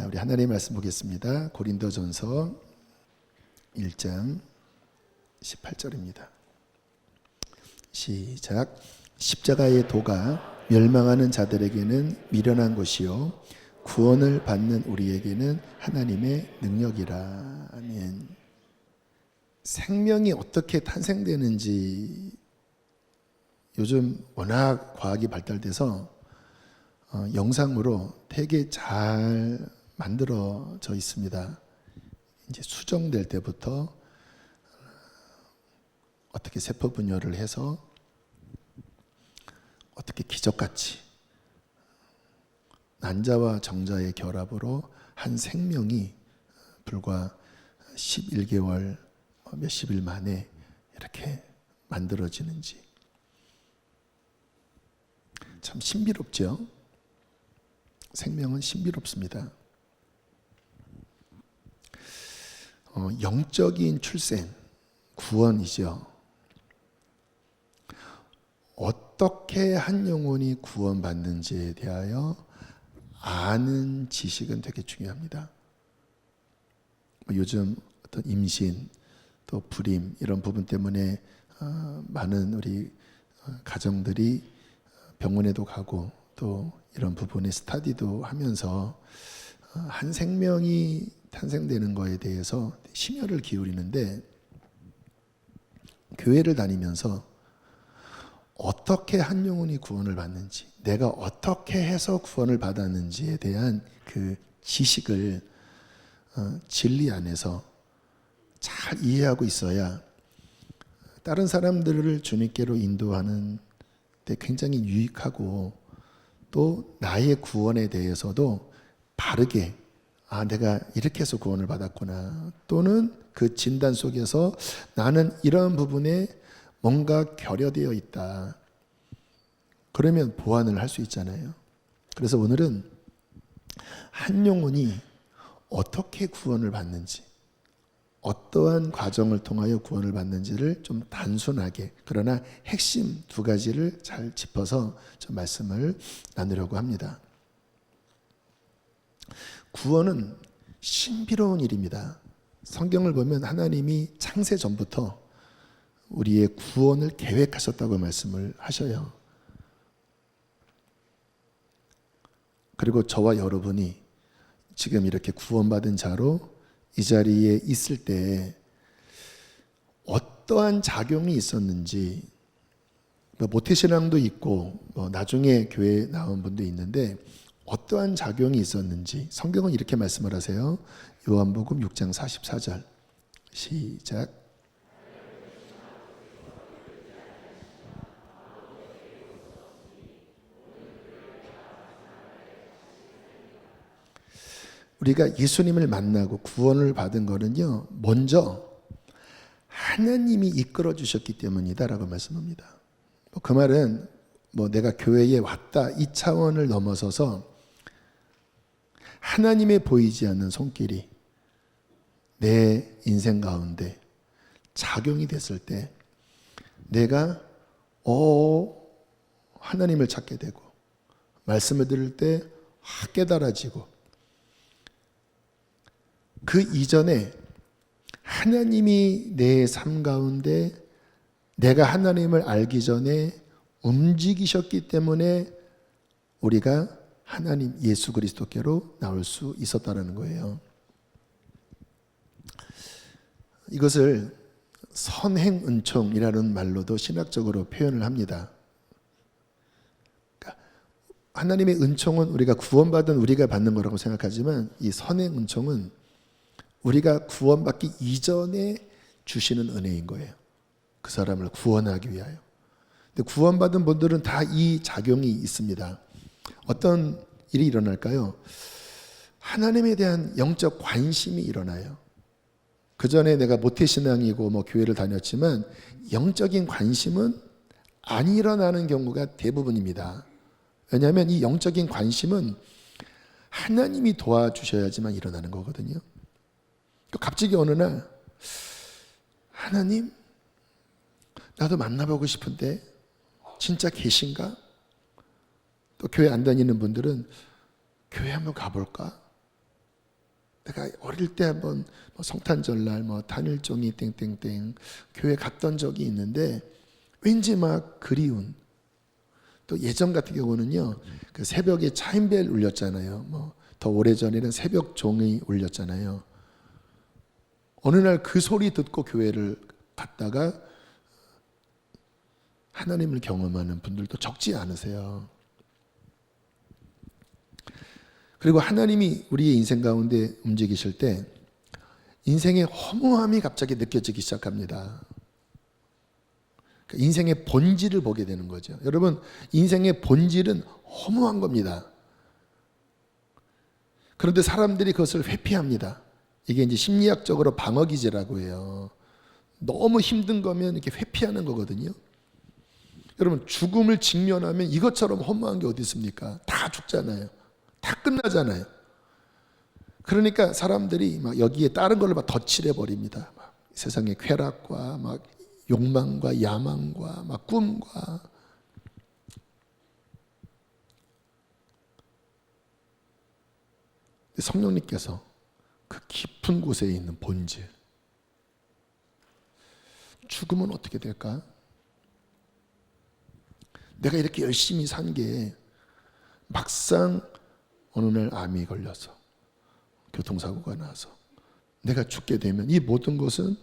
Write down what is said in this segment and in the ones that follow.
우리 하나님의 말씀 보겠습니다. 고린도전서 1장 18절입니다. 시작. 십자가의 도가 멸망하는 자들에게는 미련한 것이요 구원을 받는 우리에게는 하나님의 능력이라. 아멘. 생명이 어떻게 탄생되는지 요즘 워낙 과학이 발달돼서 영상으로 되게 잘 만들어져 있습니다. 이제 수정될 때부터 어떻게 세포 분열을 해서 어떻게 기적같이 난자와 정자의 결합으로 한 생명이 불과 11개월 몇십 일 만에 이렇게 만들어지는지 참 신비롭죠. 생명은 신비롭습니다. 영적인 출생, 구원이죠. 어떻게 한 영혼이 구원받는지에 대하여 아는 지식은 되게 중요합니다. 요즘 어떤 임신, 또 불임 이런 부분 때문에 많은 우리 가정들이 병원에도 가고 또 이런 부분에 스터디도 하면서 한 생명이 탄생되는 거에 대해서 심혈을 기울이는데, 교회를 다니면서 어떻게 한 영혼이 구원을 받는지, 내가 어떻게 해서 구원을 받았는지에 대한 그 지식을 진리 안에서 잘 이해하고 있어야 다른 사람들을 주님께로 인도하는 데 굉장히 유익하고, 또 나의 구원에 대해서도 바르게 내가 이렇게 해서 구원을 받았구나, 또는 그 진단 속에서 나는 이런 부분에 뭔가 결여되어 있다, 그러면 보완을 할 수 있잖아요. 그래서 오늘은 한 영혼이 어떻게 구원을 받는지, 어떠한 과정을 통하여 구원을 받는지를 좀 단순하게, 그러나 핵심 두 가지를 잘 짚어서 좀 말씀을 나누려고 합니다. 구원은 신비로운 일입니다. 성경을 보면 하나님이 창세 전부터 우리의 구원을 계획하셨다고 말씀을 하셔요. 그리고 저와 여러분이 지금 이렇게 구원받은 자로 이 자리에 있을 때 어떠한 작용이 있었는지, 모태신앙도 있고 나중에 교회에 나온 분도 있는데 어떠한 작용이 있었는지 성경은 이렇게 말씀을 하세요. 요한복음 6장 44절 시작. 우리가 예수님을 만나고 구원을 받은 거는요, 먼저 하나님이 이끌어 주셨기 때문이다라고 말씀합니다. 그 말은 내가 교회에 왔다 이 차원을 넘어서서 하나님의 보이지 않는 손길이 내 인생 가운데 작용이 됐을 때 내가 하나님을 찾게 되고, 말씀을 들을 때 깨달아지고, 그 이전에 하나님이 내 삶 가운데 내가 하나님을 알기 전에 움직이셨기 때문에 우리가 하나님 예수 그리스도께로 나올 수 있었다는 거예요. 이것을 선행은총이라는 말로도 신학적으로 표현을 합니다. 그러니까 하나님의 은총은 우리가 구원받은 우리가 받는 거라고 생각하지만, 이 선행은총은 우리가 구원받기 이전에 주시는 은혜인 거예요. 그 사람을 구원하기 위하여. 근데 구원받은 분들은 다 이 작용이 있습니다. 어떤 일이 일어날까요? 하나님에 대한 영적 관심이 일어나요. 그 전에 내가 모태신앙이고 교회를 다녔지만 영적인 관심은 안 일어나는 경우가 대부분입니다. 왜냐하면 이 영적인 관심은 하나님이 도와주셔야지만 일어나는 거거든요. 갑자기 어느 날 하나님, 나도 만나보고 싶은데 진짜 계신가? 또 교회 안 다니는 분들은 교회 한번 가볼까? 내가 어릴 때 한번 성탄절날 단일종이 땡땡땡 교회 갔던 적이 있는데 왠지 막 그리운, 또 예전 같은 경우는요 그 새벽에 차인벨 울렸잖아요. 더 오래전에는 새벽 종이 울렸잖아요. 어느 날 그 소리 듣고 교회를 갔다가 하나님을 경험하는 분들도 적지 않으세요. 그리고 하나님이 우리의 인생 가운데 움직이실 때 인생의 허무함이 갑자기 느껴지기 시작합니다. 인생의 본질을 보게 되는 거죠. 여러분, 인생의 본질은 허무한 겁니다. 그런데 사람들이 그것을 회피합니다. 이게 이제 심리학적으로 방어기제라고 해요. 너무 힘든 거면 이렇게 회피하는 거거든요. 여러분, 죽음을 직면하면 이것처럼 허무한 게 어디 있습니까? 다 죽잖아요. 다 끝나잖아요. 그러니까 사람들이 막 여기에 다른 걸로 막 덧칠해 버립니다. 세상의 쾌락과 막 욕망과 야망과 막 꿈과. 성령님께서 그 깊은 곳에 있는 본질, 죽음은 어떻게 될까? 내가 이렇게 열심히 산 게 막상 어느 날 암이 걸려서 교통사고가 나서 내가 죽게 되면 이 모든 것은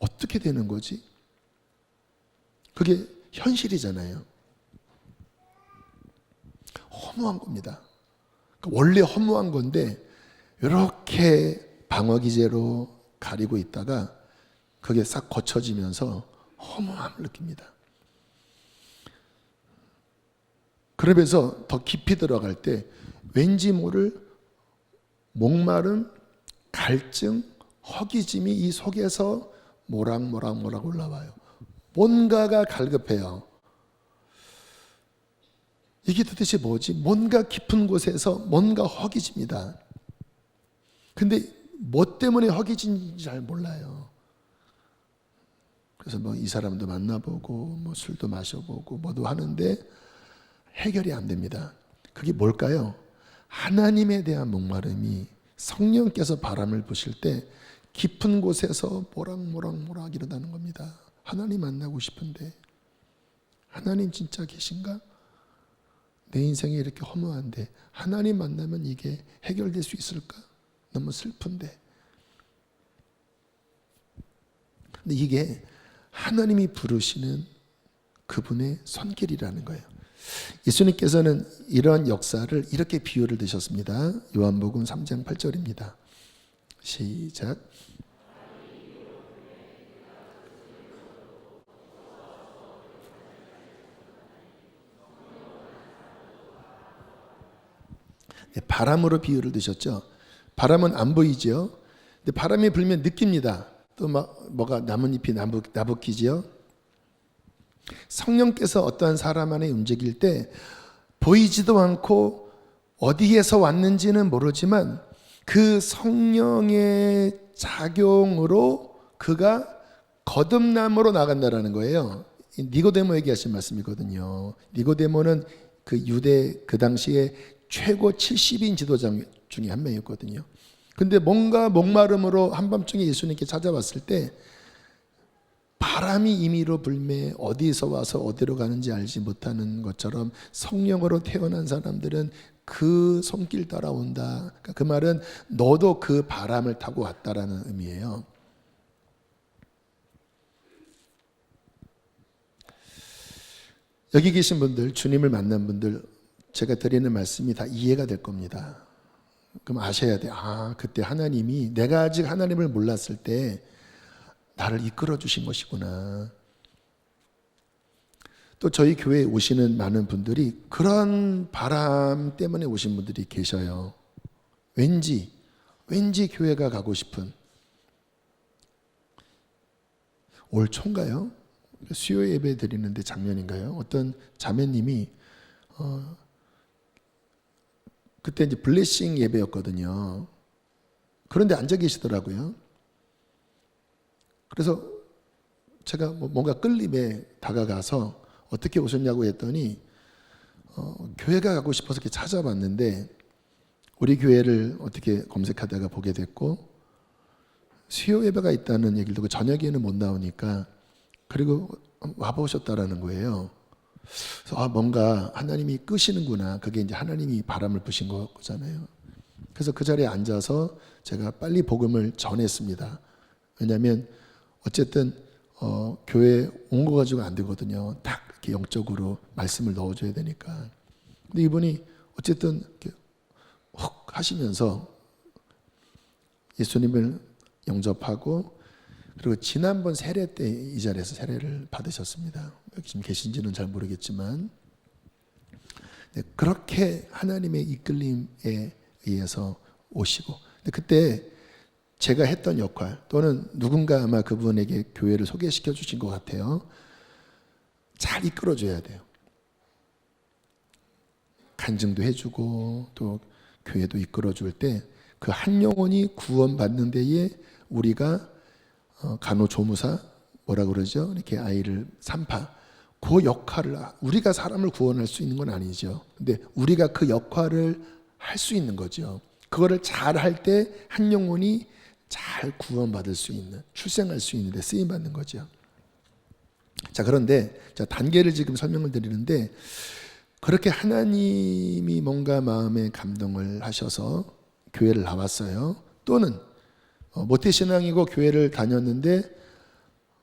어떻게 되는 거지? 그게 현실이잖아요. 허무한 겁니다. 원래 허무한 건데 이렇게 방어기제로 가리고 있다가 그게 싹 거쳐지면서 허무함을 느낍니다. 그러면서 더 깊이 들어갈 때 왠지 모를 목마름, 갈증, 허기짐이 이 속에서 모락모락 올라와요. 뭔가가 갈급해요. 이게 도대체 뭐지? 뭔가 깊은 곳에서 뭔가 허기집니다. 근데 뭐 때문에 허기진지 잘 몰라요. 그래서 이 사람도 만나보고 술도 마셔보고 뭐도 하는데 해결이 안 됩니다. 그게 뭘까요? 하나님에 대한 목마름이 성령께서 바람을 부실 때 깊은 곳에서 모락모락 일어나는 겁니다. 하나님 만나고 싶은데 하나님 진짜 계신가? 내 인생이 이렇게 허무한데 하나님 만나면 이게 해결될 수 있을까? 너무 슬픈데. 근데 이게 하나님이 부르시는 그분의 손길이라는 거예요. 예수님께서는 이러한 역사를 이렇게 비유를 드셨습니다. 요한복음 3장 8절입니다. 시작. 바람으로 비유를 드셨죠. 바람은 안 보이죠. 근데 바람이 불면 느낍니다. 또 뭐가 나뭇잎이 나부끼지요. 성령께서 어떠한 사람 안에 움직일 때 보이지도 않고 어디에서 왔는지는 모르지만 그 성령의 작용으로 그가 거듭남으로 나간다라는 거예요. 니고데모 얘기하신 말씀이거든요. 니고데모는 그 유대 그 당시에 최고 70인 지도자 중에 한 명이었거든요. 근데 뭔가 목마름으로 한밤중에 예수님께 찾아왔을 때 바람이 임의로 불매 어디서 와서 어디로 가는지 알지 못하는 것처럼 성령으로 태어난 사람들은 그 손길 따라온다. 그러니까 그 말은 너도 그 바람을 타고 왔다라는 의미예요. 여기 계신 분들, 주님을 만난 분들, 제가 드리는 말씀이 다 이해가 될 겁니다. 그럼 아셔야 돼요. 그때 하나님이 내가 아직 하나님을 몰랐을 때 나를 이끌어 주신 것이구나. 또 저희 교회에 오시는 많은 분들이 그런 바람 때문에 오신 분들이 계셔요. 왠지 교회가 가고 싶은. 올 초인가요? 수요 예배 드리는데 작년인가요? 어떤 자매님이 그때 이제 블레싱 예배였거든요. 그런데 앉아 계시더라고요. 그래서 제가 뭔가 끌림에 다가가서 어떻게 오셨냐고 했더니 교회가 가고 싶어서 이렇게 찾아봤는데 우리 교회를 어떻게 검색하다가 보게 됐고 수요 예배가 있다는 얘기를 듣고 저녁에는 못 나오니까 그리고 와보셨다라는 거예요. 그래서 뭔가 하나님이 끄시는구나. 그게 이제 하나님이 바람을 부신 거잖아요. 그래서 그 자리에 앉아서 제가 빨리 복음을 전했습니다. 왜냐하면 어쨌든 교회에 온 거 가지고 안 되거든요. 딱 이렇게 영적으로 말씀을 넣어줘야 되니까. 근데 이분이 어쨌든 이렇게 훅 하시면서 예수님을 영접하고 그리고 지난번 세례 때 이 자리에서 세례를 받으셨습니다. 여기 지금 계신지는 잘 모르겠지만 네, 그렇게 하나님의 이끌림에 의해서 오시고 근데 그때 제가 했던 역할 또는 누군가 아마 그분에게 교회를 소개시켜 주신 것 같아요. 잘 이끌어줘야 돼요. 간증도 해주고 또 교회도 이끌어줄 때 그 한 영혼이 구원받는 데에 우리가 간호조무사 뭐라 그러죠? 이렇게 아이를 산파 그 역할을 우리가 사람을 구원할 수 있는 건 아니죠. 근데 우리가 그 역할을 할 수 있는 거죠. 그거를 잘 할 때 한 영혼이 잘 구원받을 수 있는 출생할 수 있는 데 쓰임 받는 거죠. 자, 그런데 자, 단계를 지금 설명을 드리는데 그렇게 하나님이 뭔가 마음에 감동을 하셔서 교회를 나왔어요. 또는 모태신앙이고 교회를 다녔는데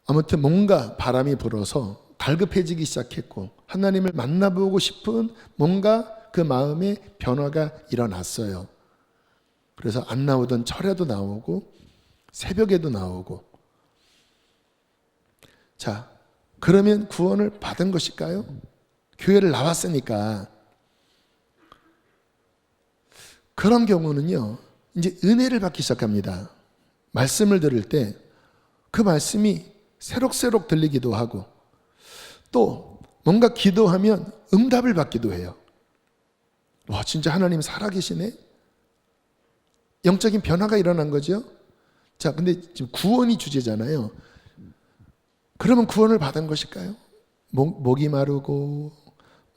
아무튼 뭔가 바람이 불어서 갈급해지기 시작했고 하나님을 만나보고 싶은 뭔가 그 마음에 변화가 일어났어요. 그래서 안 나오던 철야도 나오고 새벽에도 나오고 자, 그러면 구원을 받은 것일까요? 교회를 나왔으니까 그런 경우는요 이제 은혜를 받기 시작합니다. 말씀을 들을 때 그 말씀이 새록새록 들리기도 하고 또 뭔가 기도하면 응답을 받기도 해요. 와, 진짜 하나님 살아계시네. 영적인 변화가 일어난 거죠. 자, 근데 지금 구원이 주제잖아요. 그러면 구원을 받은 것일까요? 목이 마르고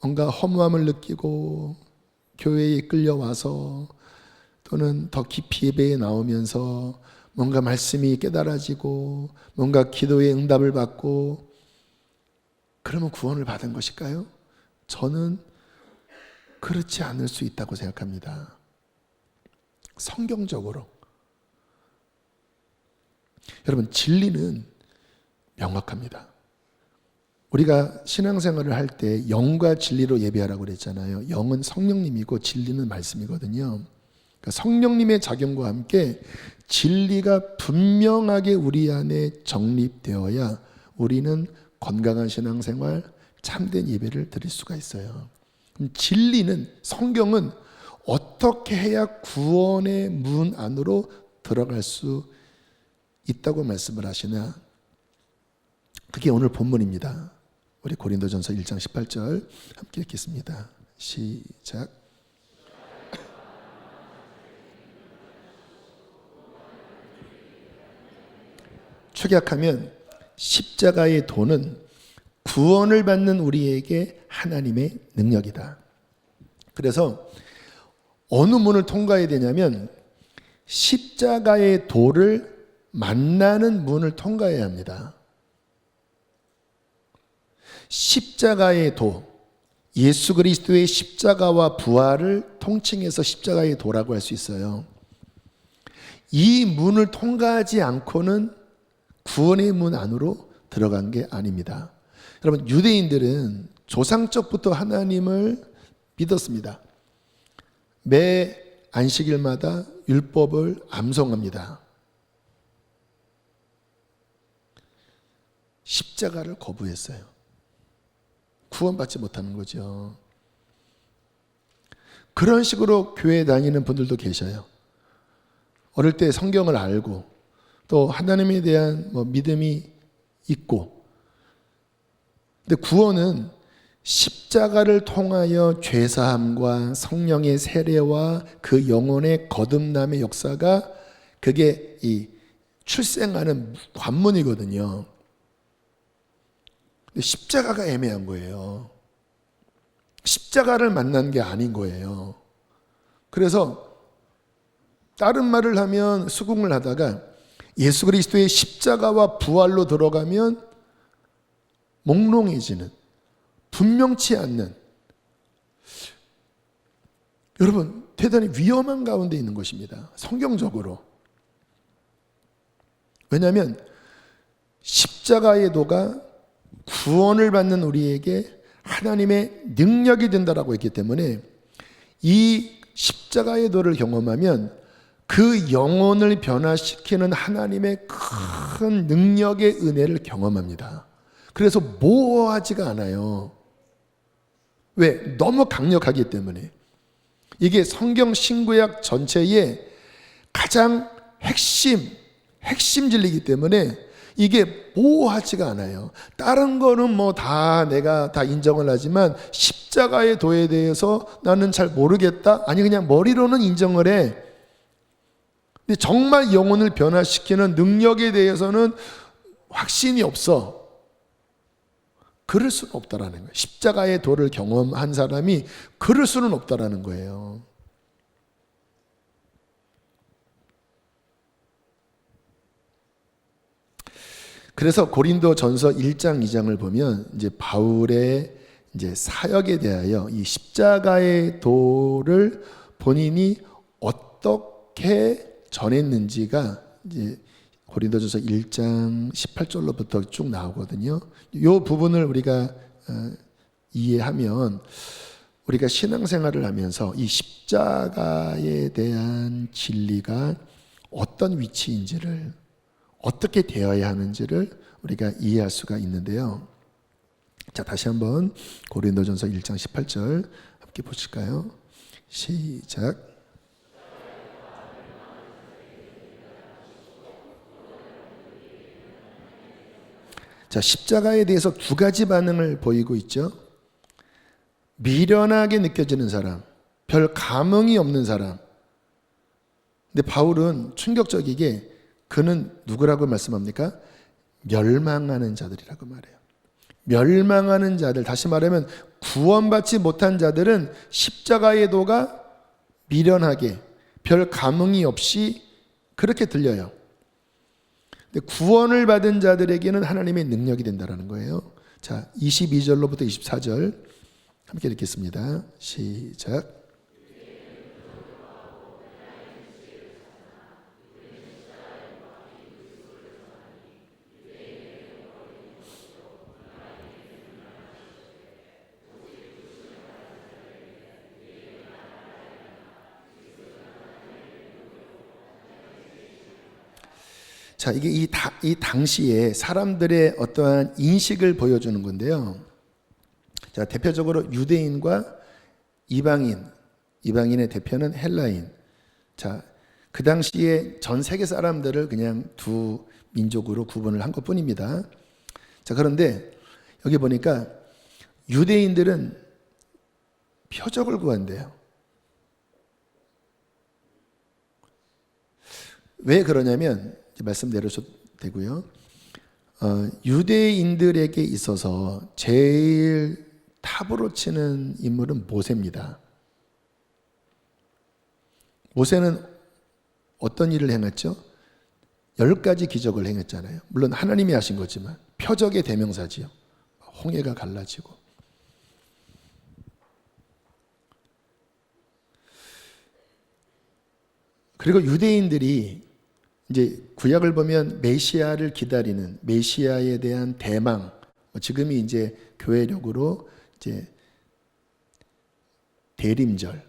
뭔가 허무함을 느끼고 교회에 끌려와서 또는 더 깊이 예배에 나오면서 뭔가 말씀이 깨달아지고 뭔가 기도의 응답을 받고 그러면 구원을 받은 것일까요? 저는 그렇지 않을 수 있다고 생각합니다. 성경적으로 여러분 진리는 명확합니다. 우리가 신앙생활을 할 때 영과 진리로 예배하라고 그랬잖아요. 영은 성령님이고 진리는 말씀이거든요. 그러니까 성령님의 작용과 함께 진리가 분명하게 우리 안에 정립되어야 우리는 건강한 신앙생활, 참된 예배를 드릴 수가 있어요. 그럼 진리는 성경은 어떻게 해야 구원의 문 안으로 들어갈 수 있다고 말씀을 하시나? 그게 오늘 본문입니다. 우리 고린도전서 1장 18절 함께 읽겠습니다. 시작. 축약하면 십자가의 도는 구원을 받는 우리에게 하나님의 능력이다. 그래서 어느 문을 통과해야 되냐면 십자가의 도를 만나는 문을 통과해야 합니다. 십자가의 도, 예수 그리스도의 십자가와 부활을 통칭해서 십자가의 도라고 할 수 있어요. 이 문을 통과하지 않고는 구원의 문 안으로 들어간 게 아닙니다. 여러분, 유대인들은 조상적부터 하나님을 믿었습니다. 매 안식일마다 율법을 암송합니다. 십자가를 거부했어요. 구원받지 못하는 거죠. 그런 식으로 교회 다니는 분들도 계셔요. 어릴 때 성경을 알고 또 하나님에 대한 믿음이 있고, 근데 구원은 십자가를 통하여 죄사함과 성령의 세례와 그 영혼의 거듭남의 역사가 그게 이 출생하는 관문이거든요. 근데 십자가가 애매한 거예요. 십자가를 만난 게 아닌 거예요. 그래서 다른 말을 하면 수긍을 하다가 예수 그리스도의 십자가와 부활로 들어가면 몽롱해지는, 분명치 않는, 여러분 대단히 위험한 가운데 있는 것입니다. 성경적으로. 왜냐하면 십자가의 도가 구원을 받는 우리에게 하나님의 능력이 된다라고 했기 때문에 이 십자가의 도를 경험하면 그 영혼을 변화시키는 하나님의 큰 능력의 은혜를 경험합니다. 그래서 모호하지가 않아요. 왜? 너무 강력하기 때문에. 이게 성경 신구약 전체의 가장 핵심 진리이기 때문에 이게 모호하지가 않아요. 다른 거는 뭐 다 내가 다 인정을 하지만 십자가의 도에 대해서 나는 잘 모르겠다. 아니 그냥 머리로는 인정을 해. 근데 정말 영혼을 변화시키는 능력에 대해서는 확신이 없어. 그럴 수는 없다라는 거예요. 십자가의 도를 경험한 사람이 그럴 수는 없다라는 거예요. 그래서 고린도전서 1장 2장을 보면 이제 바울의 이제 사역에 대하여 이 십자가의 도를 본인이 어떻게 전했는지가 이제 고린도전서 1장 18절로부터 쭉 나오거든요. 이 부분을 우리가 이해하면 우리가 신앙생활을 하면서 이 십자가에 대한 진리가 어떤 위치인지를, 어떻게 되어야 하는지를 우리가 이해할 수가 있는데요. 자, 다시 한번 고린도전서 1장 18절 함께 보실까요? 시작. 자, 십자가에 대해서 두 가지 반응을 보이고 있죠. 미련하게 느껴지는 사람, 별 감흥이 없는 사람. 근데 바울은 충격적이게 그는 누구라고 말씀합니까? 멸망하는 자들이라고 말해요. 멸망하는 자들, 다시 말하면 구원받지 못한 자들은 십자가의 도가 미련하게, 별 감흥이 없이 그렇게 들려요. 근데 구원을 받은 자들에게는 하나님의 능력이 된다는 거예요. 자, 22절로부터 24절 함께 읽겠습니다. 시작. 자, 이게 이 당시에 사람들의 어떠한 인식을 보여주는 건데요. 자, 대표적으로 유대인과 이방인의 대표는 헬라인. 자, 그 당시에 전 세계 사람들을 그냥 두 민족으로 구분을 한 것뿐입니다. 자, 그런데 여기 보니까 유대인들은 표적을 구한대요. 왜 그러냐면 말씀드려도 되고요. 유대인들에게 있어서 제일 탑으로 치는 인물은 모세입니다. 모세는 어떤 일을 행했죠? 10가지 기적을 행했잖아요. 물론 하나님이 하신 거지만 표적의 대명사지요. 홍해가 갈라지고. 그리고 유대인들이 이제 구약을 보면 메시아를 기다리는, 메시아에 대한 대망, 지금이 이제 교회력으로 이제 대림절,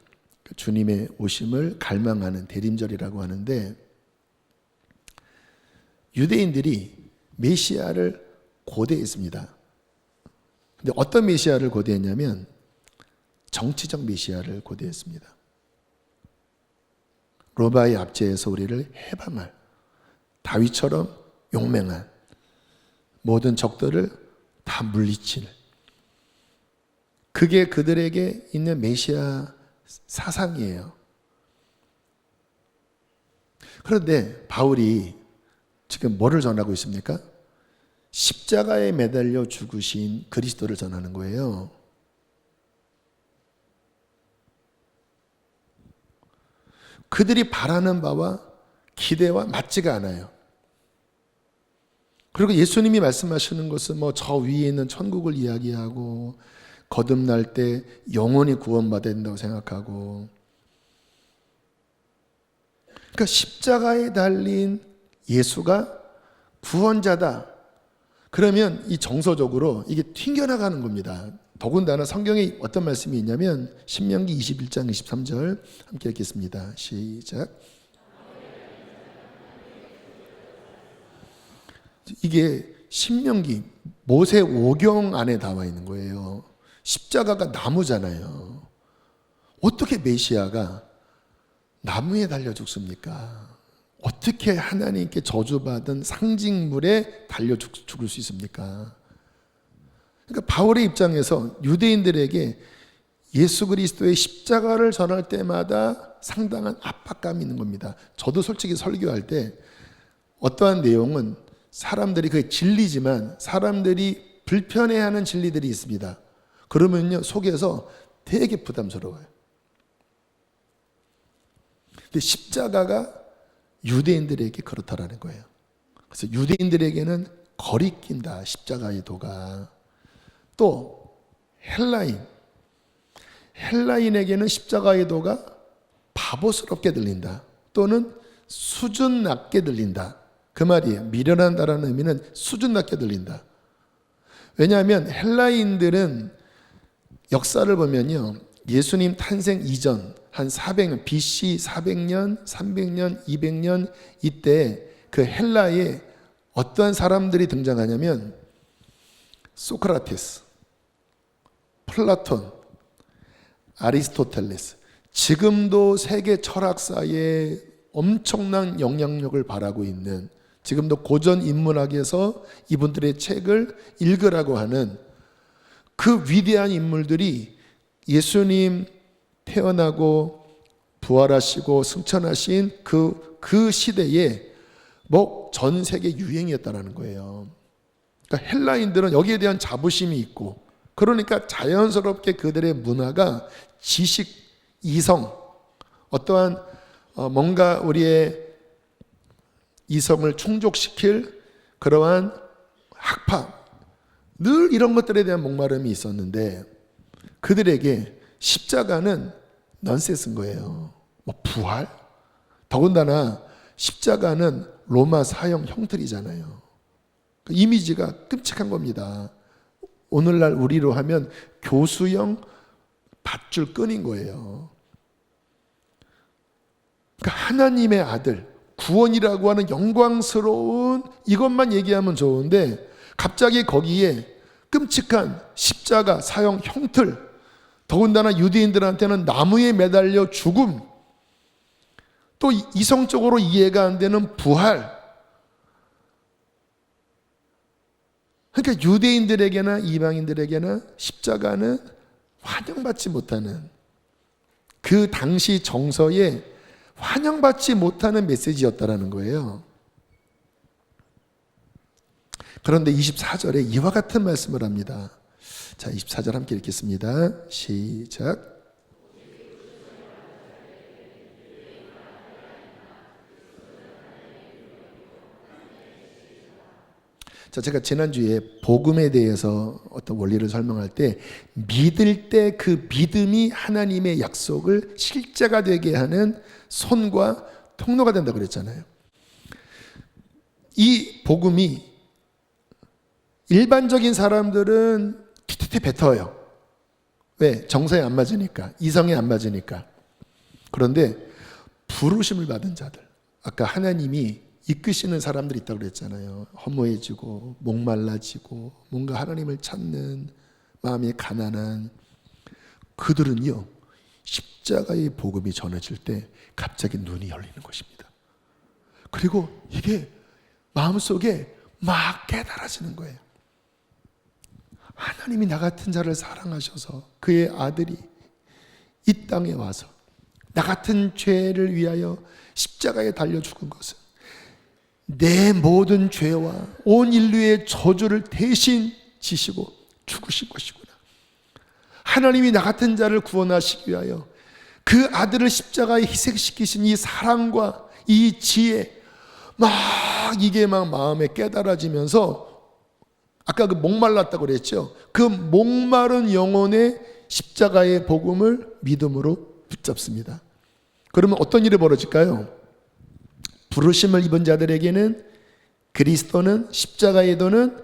주님의 오심을 갈망하는 대림절이라고 하는데, 유대인들이 메시아를 고대했습니다. 근데 어떤 메시아를 고대했냐면 정치적 메시아를 고대했습니다. 로마의 압제에서 우리를 해방할, 다윗처럼 용맹한, 모든 적들을 다 물리칠, 그게 그들에게 있는 메시아 사상이에요. 그런데 바울이 지금 뭐를 전하고 있습니까? 십자가에 매달려 죽으신 그리스도를 전하는 거예요. 그들이 바라는 바와 기대와 맞지가 않아요. 그리고 예수님이 말씀하시는 것은 뭐 저 위에 있는 천국을 이야기하고 거듭날 때 영원히 구원받아야 된다고 생각하고, 그러니까 십자가에 달린 예수가 구원자다. 그러면 이 정서적으로 이게 튕겨나가는 겁니다. 더군다나 성경에 어떤 말씀이 있냐면 신명기 21장 23절 함께 읽겠습니다. 시작. 이게 신명기 모세 오경 안에 나와 있는 거예요. 십자가가 나무잖아요. 어떻게 메시아가 나무에 달려 죽습니까? 어떻게 하나님께 저주받은 상징물에 달려 죽을 수 있습니까? 그러니까 바울의 입장에서 유대인들에게 예수 그리스도의 십자가를 전할 때마다 상당한 압박감이 있는 겁니다. 저도 솔직히 설교할 때 어떠한 내용은 사람들이 그게 진리지만 사람들이 불편해하는 진리들이 있습니다. 그러면요 속에서 되게 부담스러워요. 근데 십자가가 유대인들에게 그렇다라는 거예요. 그래서 유대인들에게는 거리낀다, 십자가의 도가. 또 헬라인에게는 십자가의 도가 바보스럽게 들린다, 또는 수준 낮게 들린다. 그 말이에요. 미련한다라는 의미는 수준 낮게 들린다. 왜냐하면 헬라인들은 역사를 보면요, 예수님 탄생 이전 한 400년, BC 400년, 300년, 200년 이때 그 헬라에 어떠한 사람들이 등장하냐면 소크라테스, 플라톤, 아리스토텔레스, 지금도 세계 철학사에 엄청난 영향력을 발하고 있는, 지금도 고전 인문학에서 이분들의 책을 읽으라고 하는 그 위대한 인물들이 예수님 태어나고 부활하시고 승천하신 그 시대에 뭐 전 세계 유행이었다는 거예요. 그러니까 헬라인들은 여기에 대한 자부심이 있고, 그러니까 자연스럽게 그들의 문화가 지식, 이성, 어떠한 뭔가 우리의 이성을 충족시킬 그러한 학파, 늘 이런 것들에 대한 목마름이 있었는데 그들에게 십자가는 넌센스인 거예요. 뭐 부활? 더군다나 십자가는 로마 사형 형틀이잖아요. 그 이미지가 끔찍한 겁니다. 오늘날 우리로 하면 교수형 밧줄 끈인 거예요. 그러니까 하나님의 아들, 구원이라고 하는 영광스러운 이것만 얘기하면 좋은데 갑자기 거기에 끔찍한 십자가, 사형, 형틀, 더군다나 유대인들한테는 나무에 매달려 죽음, 또 이성적으로 이해가 안 되는 부활. 그러니까 유대인들에게나 이방인들에게나 십자가는 환영받지 못하는, 그 당시 정서에 환영받지 못하는 메시지였다라는 거예요. 그런데 24절에 이와 같은 말씀을 합니다. 자, 24절 함께 읽겠습니다. 시작. 자, 제가 지난주에 복음에 대해서 어떤 원리를 설명할 때 믿을 때 그 믿음이 하나님의 약속을 실제가 되게 하는 손과 통로가 된다고 그랬잖아요. 이 복음이 일반적인 사람들은 티티티 뱉어요. 왜? 정서에 안 맞으니까, 이성에 안 맞으니까. 그런데 부르심을 받은 자들, 아까 하나님이 이끄시는 사람들이 있다고 그랬잖아요. 허무해지고 목말라지고 뭔가 하나님을 찾는 마음이 가난한 그들은요, 십자가의 복음이 전해질 때 갑자기 눈이 열리는 것입니다. 그리고 이게 마음속에 막 깨달아지는 거예요. 하나님이 나 같은 자를 사랑하셔서 그의 아들이 이 땅에 와서 나 같은 죄를 위하여 십자가에 달려 죽은 것은 내 모든 죄와 온 인류의 저주를 대신 지시고 죽으신 것이구나. 하나님이 나 같은 자를 구원하시기 위하여 그 아들을 십자가에 희생시키신 이 사랑과 이 지혜, 막 이게 막 마음에 깨달아지면서 아까 그 목말랐다고 그랬죠. 그 목마른 영혼의 십자가의 복음을 믿음으로 붙잡습니다. 그러면 어떤 일이 벌어질까요? 부르심을 입은 자들에게는 그리스도는 십자가의 도는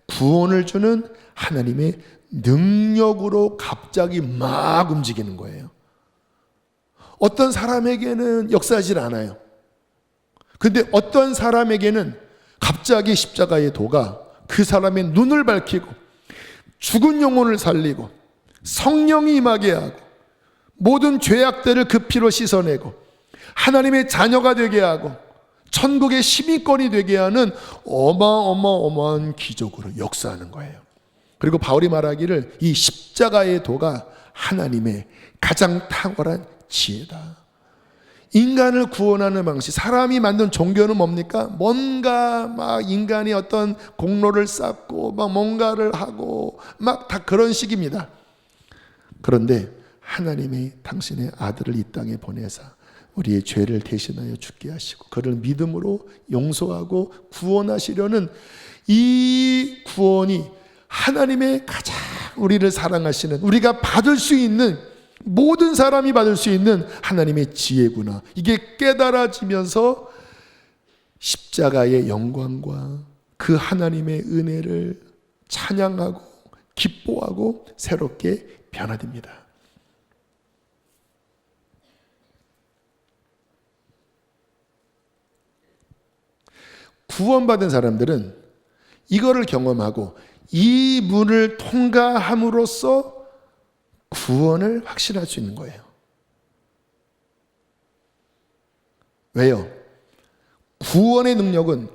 구원을 주는 하나님의 능력으로 갑자기 막 움직이는 거예요. 어떤 사람에게는 역사하지 않아요. 근데 어떤 사람에게는 갑자기 십자가의 도가 그 사람의 눈을 밝히고 죽은 영혼을 살리고 성령이 임하게 하고 모든 죄악들을 그 피로 씻어내고 하나님의 자녀가 되게 하고 천국의 시민권이 되게 하는 어마어마한 기적으로 역사하는 거예요. 그리고 바울이 말하기를 이 십자가의 도가 하나님의 가장 탁월한 지혜다. 인간을 구원하는 방식, 사람이 만든 종교는 뭡니까? 뭔가 막 인간이 어떤 공로를 쌓고 막 뭔가를 하고 막 다 그런 식입니다. 그런데 하나님이 당신의 아들을 이 땅에 보내사 우리의 죄를 대신하여 죽게 하시고 그를 믿음으로 용서하고 구원하시려는 이 구원이 하나님의 가장 우리를 사랑하시는, 우리가 받을 수 있는, 모든 사람이 받을 수 있는 하나님의 지혜구나, 이게 깨달아지면서 십자가의 영광과 그 하나님의 은혜를 찬양하고 기뻐하고 새롭게 변화됩니다. 구원받은 사람들은 이거를 경험하고 이 문을 통과함으로써 구원을 확신할 수 있는 거예요. 왜요? 구원의 능력은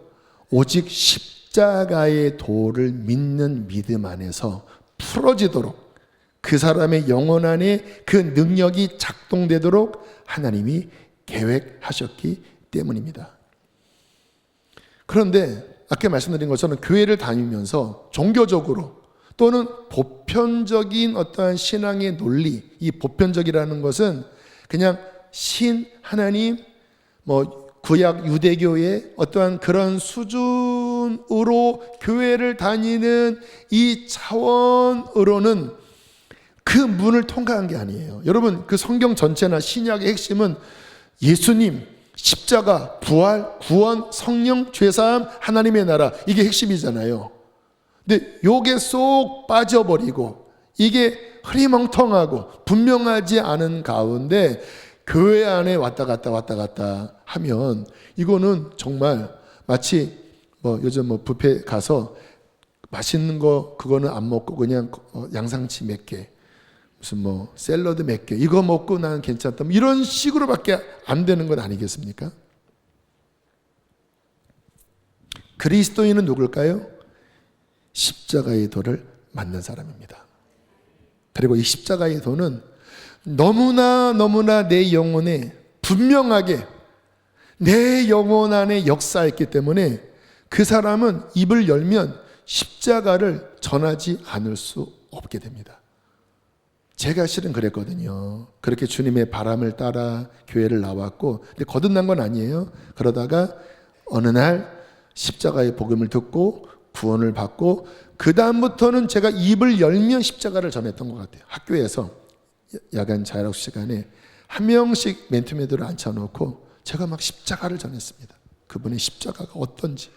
오직 십자가의 도를 믿는 믿음 안에서 풀어지도록, 그 사람의 영혼 안에 그 능력이 작동되도록 하나님이 계획하셨기 때문입니다. 그런데 아까 말씀드린 것처럼 교회를 다니면서 종교적으로 또는 보편적인 어떠한 신앙의 논리, 이 보편적이라는 것은 그냥 신, 하나님, 구약 유대교의 어떠한 그런 수준으로 교회를 다니는 이 차원으로는 그 문을 통과한 게 아니에요. 여러분, 그 성경 전체나 신약의 핵심은 예수님, 십자가, 부활, 구원, 성령, 죄사함, 하나님의 나라, 이게 핵심이잖아요. 근데 요게 쏙 빠져버리고 이게 흐리멍텅하고 분명하지 않은 가운데 교회 안에 왔다 갔다 하면 이거는 정말 마치 요즘 뷔페 가서 맛있는 거 그거는 안 먹고 그냥 양상치 몇 개, 무슨 샐러드 몇 개, 이거 먹고 나는 괜찮다, 이런 식으로밖에 안 되는 건 아니겠습니까? 그리스도인은 누굴까요? 십자가의 도를 맞는 사람입니다. 그리고 이 십자가의 도는 너무나 내 영혼에 분명하게 내 영혼 안에 역사했기 때문에 그 사람은 입을 열면 십자가를 전하지 않을 수 없게 됩니다. 제가 실은 그랬거든요. 그렇게 주님의 바람을 따라 교회를 나왔고, 근데 거듭난 건 아니에요. 그러다가 어느 날 십자가의 복음을 듣고 구원을 받고 그 다음부터는 제가 입을 열면 십자가를 전했던 것 같아요. 학교에서 야간 자율학습 시간에 한 명씩 맨투맨들을 앉혀놓고 제가 막 십자가를 전했습니다. 그분의 십자가가 어떤지.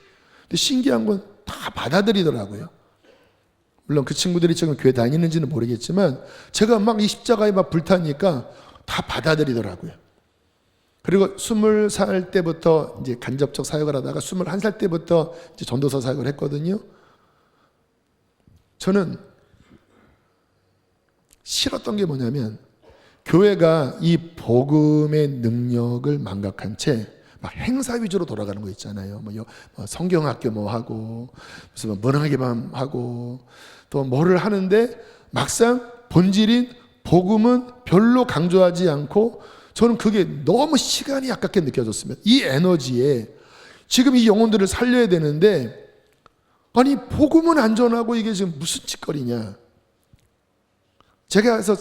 근데 신기한 건 다 받아들이더라고요. 물론 그 친구들이 지금 교회 다니는지는 모르겠지만 제가 막 이 십자가에 막 불타니까 다 받아들이더라고요. 그리고 20살 때부터 이제 간접적 사역을 하다가 21살 때부터 이제 전도서 사역을 했거든요. 저는 싫었던 게 뭐냐면 교회가 이 복음의 능력을 망각한 채 막 행사 위주로 돌아가는 거 있잖아요. 성경학교 하고 무슨 문화개방 하고 또 뭐를 하는데 막상 본질인 복음은 별로 강조하지 않고 저는 그게 너무 시간이 아깝게 느껴졌습니다. 이 에너지에 지금 이 영혼들을 살려야 되는데 아니 복음은 안 전하고 이게 지금 무슨 짓거리냐. 제가 그래서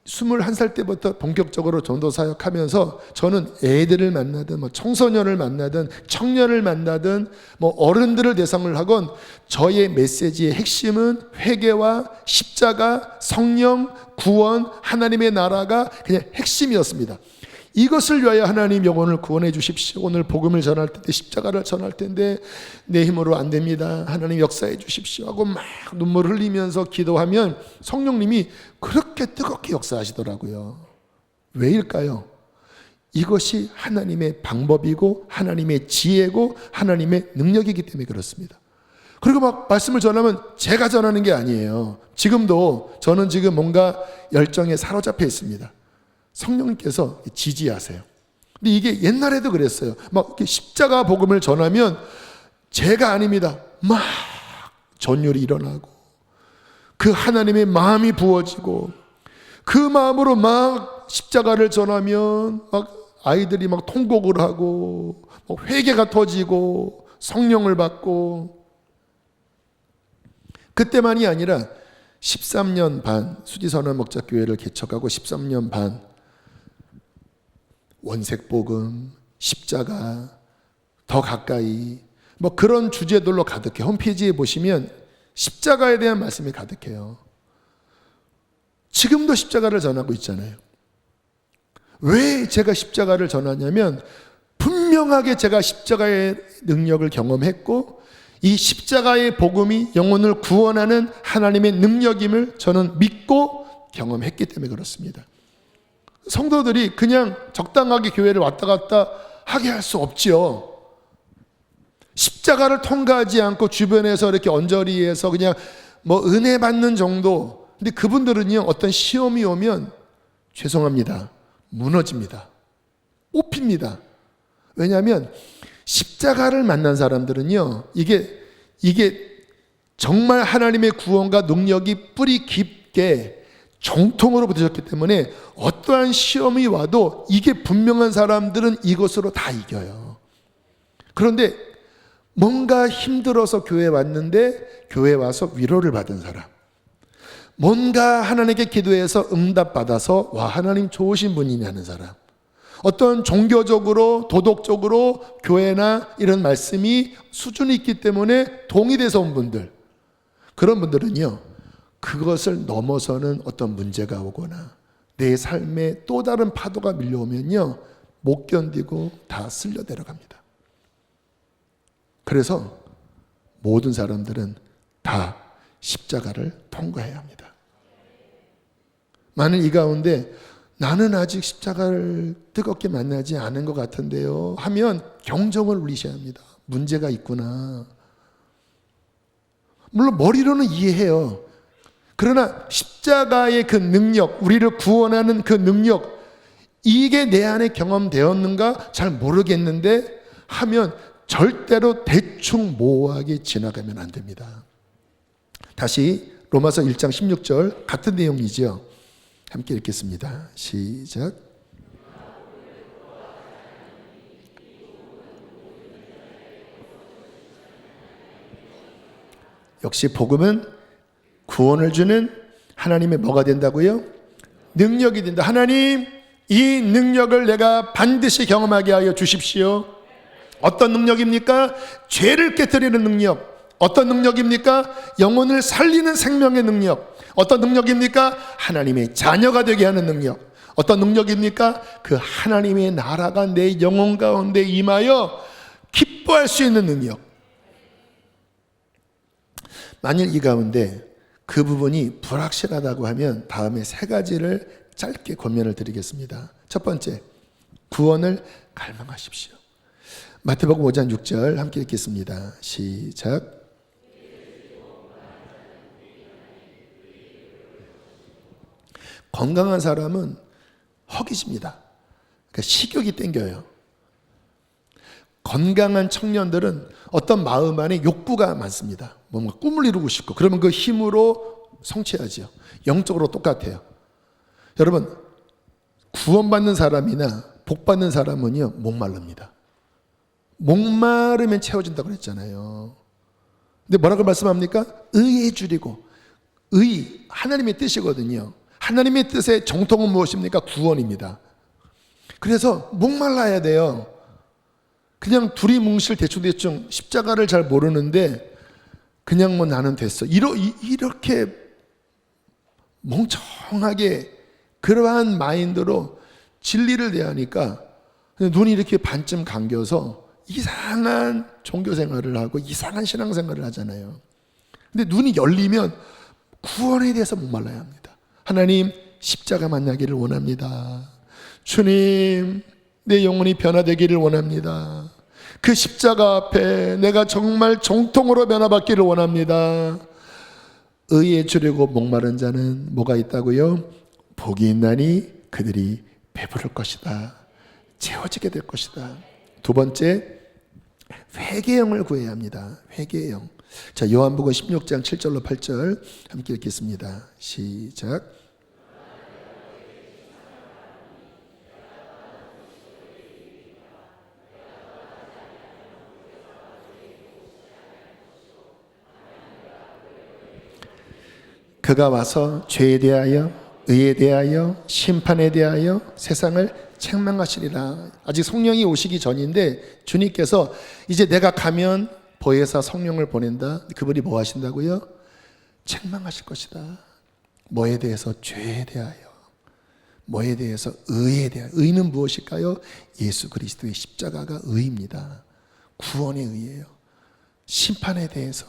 21살 때부터 본격적으로 전도 사역하면서 저는 애들을 만나든 청소년을 만나든 청년을 만나든 어른들을 대상을 하건 저의 메시지의 핵심은 회개와 십자가, 성령, 구원, 하나님의 나라가 그냥 핵심이었습니다. 이것을 위하여 하나님 영혼을 구원해 주십시오. 오늘 복음을 전할 텐데 십자가를 전할 텐데 내 힘으로 안 됩니다. 하나님 역사해 주십시오 하고 막 눈물 흘리면서 기도하면 성령님이 그렇게 뜨겁게 역사하시더라고요. 왜일까요? 이것이 하나님의 방법이고 하나님의 지혜고 하나님의 능력이기 때문에 그렇습니다. 그리고 막 말씀을 전하면 제가 전하는 게 아니에요. 지금도 저는 지금 뭔가 열정에 사로잡혀 있습니다. 성령님께서 지지하세요. 근데 이게 옛날에도 그랬어요. 막 이렇게 십자가 복음을 전하면 제가 아닙니다. 막 전율이 일어나고 그 하나님의 마음이 부어지고 그 마음으로 막 십자가를 전하면 막 아이들이 막 통곡을 하고 막 회개가 터지고 성령을 받고 그때만이 아니라 13년 반 수지선언 목자교회를 개척하고 13년 반 원색복음, 십자가, 더 가까이 그런 주제들로 가득해. 홈페이지에 보시면 십자가에 대한 말씀이 가득해요. 지금도 십자가를 전하고 있잖아요. 왜 제가 십자가를 전하냐면 분명하게 제가 십자가의 능력을 경험했고 이 십자가의 복음이 영혼을 구원하는 하나님의 능력임을 저는 믿고 경험했기 때문에 그렇습니다. 성도들이 그냥 적당하게 교회를 왔다 갔다 하게 할 수 없지요. 십자가를 통과하지 않고 주변에서 이렇게 언저리에서 그냥 은혜 받는 정도. 근데 그분들은요, 어떤 시험이 오면 죄송합니다. 무너집니다. 뽑힙니다. 왜냐하면 십자가를 만난 사람들은요, 이게 정말 하나님의 구원과 능력이 뿌리 깊게 정통으로 붙으셨기 때문에 어떠한 시험이 와도 이게 분명한 사람들은 이것으로 다 이겨요. 그런데 뭔가 힘들어서 교회에 왔는데 교회에 와서 위로를 받은 사람, 뭔가 하나님께 기도해서 응답받아서 와 하나님 좋으신 분이네 하는 사람, 어떤 종교적으로 도덕적으로 교회나 이런 말씀이 수준이 있기 때문에 동의돼서 온 분들, 그런 분들은요 그것을 넘어서는 어떤 문제가 오거나 내 삶에 또 다른 파도가 밀려오면요 못 견디고 다 쓸려 내려갑니다. 그래서 모든 사람들은 다 십자가를 통과해야 합니다. 만일 이 가운데 나는 아직 십자가를 뜨겁게 만나지 않은 것 같은데요 하면 경종을 울리셔야 합니다. 문제가 있구나. 물론 머리로는 이해해요. 그러나 십자가의 그 능력, 우리를 구원하는 그 능력, 이게 내 안에 경험되었는가 잘 모르겠는데 하면 절대로 대충 모호하게 지나가면 안 됩니다. 다시 로마서 1장 16절 같은 내용이죠. 함께 읽겠습니다. 시작. 역시 복음은 구원을 주는 하나님의 뭐가 된다고요? 능력이 된다. 하나님, 이 능력을 내가 반드시 경험하게 하여 주십시오. 어떤 능력입니까? 죄를 깨뜨리는 능력. 어떤 능력입니까? 영혼을 살리는 생명의 능력. 어떤 능력입니까? 하나님의 자녀가 되게 하는 능력. 어떤 능력입니까? 그 하나님의 나라가 내 영혼 가운데 임하여 기뻐할 수 있는 능력. 만일 이 가운데 그 부분이 불확실하다고 하면 다음에 세 가지를 짧게 권면을 드리겠습니다. 첫 번째, 구원을 갈망하십시오. 마태복음 5장 6절 함께 읽겠습니다. 시작. 건강한 사람은 허기집니다. 그러니까 식욕이 땡겨요. 건강한 청년들은 어떤 마음 안에 욕구가 많습니다. 뭔가 꿈을 이루고 싶고 그러면 그 힘으로 성취하지요. 영적으로 똑같아요. 여러분, 구원받는 사람이나 복받는 사람은요 목마릅니다. 목마르면 채워진다고 그랬잖아요. 근데 뭐라고 말씀합니까? 의에 줄이고, 의 하나님의 뜻이거든요. 하나님의 뜻의 정통은 무엇입니까? 구원입니다. 그래서 목말라야 돼요. 그냥 둘이 뭉실 대충대충 십자가를 잘 모르는데 그냥 뭐 나는 됐어. 이렇게 멍청하게 그러한 마인드로 진리를 대하니까 눈이 이렇게 반쯤 감겨서 이상한 종교 생활을 하고 이상한 신앙 생활을 하잖아요. 근데 눈이 열리면 구원에 대해서 목말라야 합니다. 하나님, 십자가 만나기를 원합니다. 주님, 내 영혼이 변화되기를 원합니다. 그 십자가 앞에 내가 정말 정통으로 변화받기를 원합니다. 의에 주려고 목마른 자는 뭐가 있다고요? 복이 있나니 그들이 배부를 것이다. 채워지게 될 것이다. 두 번째, 회개의 영을 구해야 합니다. 회개의 영. 자, 요한복음 16장 7절로 8절 함께 읽겠습니다. 시작. 그가 와서 죄에 대하여, 의에 대하여, 심판에 대하여 세상을 책망하시리라. 아직 성령이 오시기 전인데 주님께서 이제 내가 가면 보혜사 성령을 보낸다. 그분이 뭐 하신다고요? 책망하실 것이다. 뭐에 대해서? 죄에 대하여. 뭐에 대해서? 의에 대하여. 의는 무엇일까요? 예수 그리스도의 십자가가 의입니다. 구원의 의예요. 심판에 대해서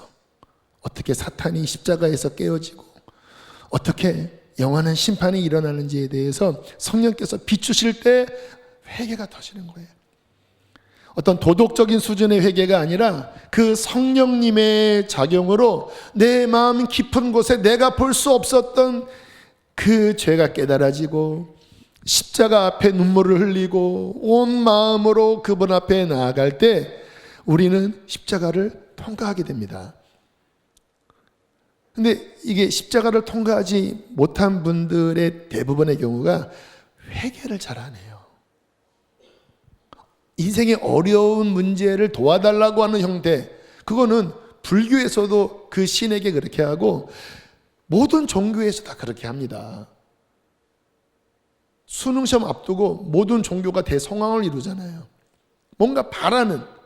어떻게 사탄이 십자가에서 깨어지고 어떻게 영원한 심판이 일어나는지에 대해서 성령께서 비추실 때 회개가 터지는 거예요. 어떤 도덕적인 수준의 회개가 아니라 그 성령님의 작용으로 내 마음 깊은 곳에 내가 볼 수 없었던 그 죄가 깨달아지고 십자가 앞에 눈물을 흘리고 온 마음으로 그분 앞에 나아갈 때 우리는 십자가를 통과하게 됩니다. 근데 이게 십자가를 통과하지 못한 분들의 대부분의 경우가 회개를 잘 안 해요. 인생의 어려운 문제를 도와달라고 하는 형태, 그거는 불교에서도 그 신에게 그렇게 하고 모든 종교에서 다 그렇게 합니다. 수능시험 앞두고 모든 종교가 대성황을 이루잖아요. 뭔가 바라는,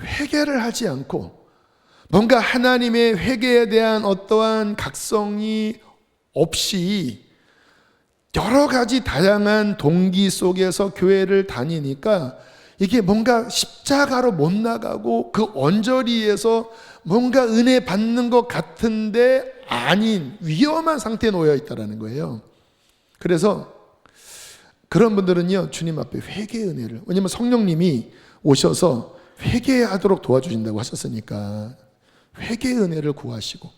회개를 하지 않고 뭔가 하나님의 회개에 대한 어떠한 각성이 없이 여러 가지 다양한 동기 속에서 교회를 다니니까 이게 뭔가 십자가로 못 나가고 그 언저리에서 뭔가 은혜 받는 것 같은데 아닌 위험한 상태에 놓여 있다는 거예요. 그래서 그런 분들은요, 주님 앞에 회개의 은혜를, 왜냐하면 성령님이 오셔서 회개하도록 도와주신다고 하셨으니까 회개의 은혜를 구하시고,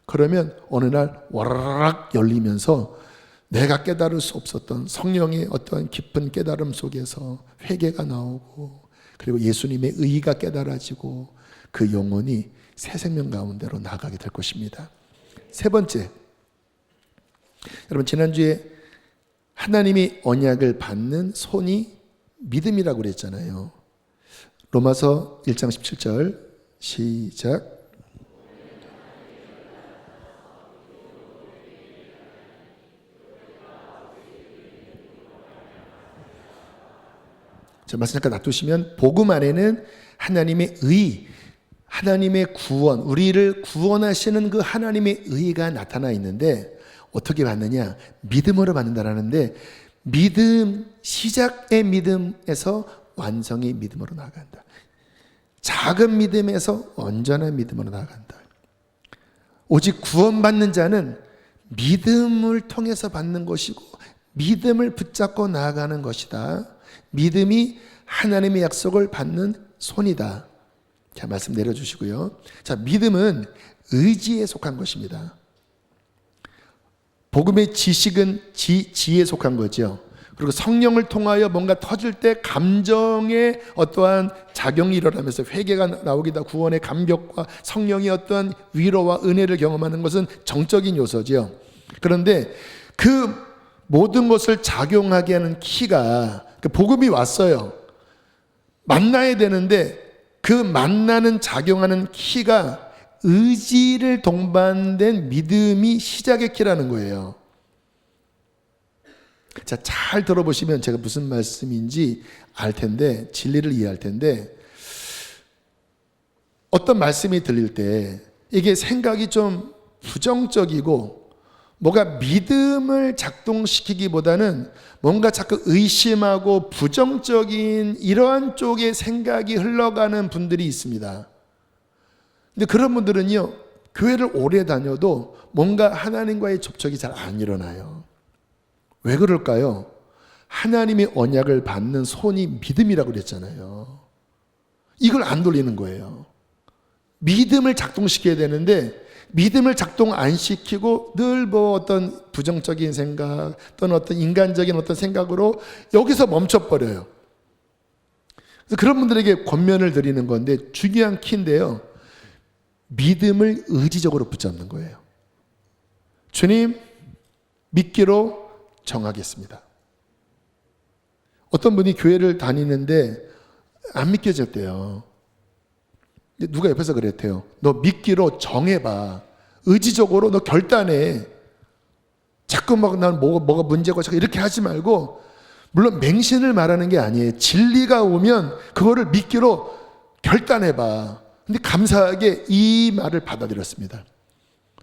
그러면 어느 날 와라락 열리면서 내가 깨달을 수 없었던 성령의 어떠한 깊은 깨달음 속에서 회개가 나오고, 그리고 예수님의 의의가 깨달아지고 그 영혼이 새 생명 가운데로 나가게 될 것입니다. 세 번째, 여러분 지난주에 하나님이 언약을 받는 손이 믿음이라고 그랬잖아요. 로마서 1장 17절 시작. 자, 말씀 잠깐 놔두시면 복음 안에는 하나님의 의, 하나님의 구원, 우리를 구원하시는 그 하나님의 의가 나타나 있는데 어떻게 받느냐? 믿음으로 받는다라는데, 믿음, 시작의 믿음에서 완성의 믿음으로 나아간다. 작은 믿음에서 온전한 믿음으로 나아간다. 오직 구원받는 자는 믿음을 통해서 받는 것이고 믿음을 붙잡고 나아가는 것이다. 믿음이 하나님의 약속을 받는 손이다. 자, 말씀 내려주시고요. 자, 믿음은 의지에 속한 것입니다. 복음의 지식은 지에 속한 거죠. 그리고 성령을 통하여 뭔가 터질 때 감정의 어떠한 작용이 일어나면서 회개가 나오기도, 구원의 감격과 성령의 어떠한 위로와 은혜를 경험하는 것은 정적인 요소죠. 그런데 그 모든 것을 작용하게 하는 키가, 그 복음이 왔어요. 만나야 되는데 그 만나는 작용하는 키가 의지를 동반된 믿음이 시작의 키라는 거예요. 자, 잘 들어보시면 제가 무슨 말씀인지 알 텐데, 진리를 이해할 텐데, 어떤 말씀이 들릴 때 이게 생각이 좀 부정적이고 뭐가 믿음을 작동시키기보다는 뭔가 자꾸 의심하고 부정적인 이러한 쪽의 생각이 흘러가는 분들이 있습니다. 근데 그런 분들은요, 교회를 오래 다녀도 뭔가 하나님과의 접촉이 잘 안 일어나요. 왜 그럴까요? 하나님의 언약을 받는 손이 믿음이라고 그랬잖아요. 이걸 안 돌리는 거예요. 믿음을 작동시켜야 되는데 믿음을 작동 안 시키고 늘 뭐 어떤 부정적인 생각 또는 어떤 인간적인 어떤 생각으로 여기서 멈춰버려요. 그래서 그런 분들에게 권면을 드리는 건데, 중요한 키인데요, 믿음을 의지적으로 붙잡는 거예요. 주님, 믿기로 정하겠습니다. 어떤 분이 교회를 다니는데 안 믿겨졌대요. 누가 옆에서 그랬대요. 너 믿기로 정해봐. 의지적으로 너 결단해. 자꾸 막 난 뭐가 문제고 자꾸 이렇게 하지 말고, 물론 맹신을 말하는 게 아니에요. 진리가 오면 그거를 믿기로 결단해봐. 근데 감사하게 이 말을 받아들였습니다.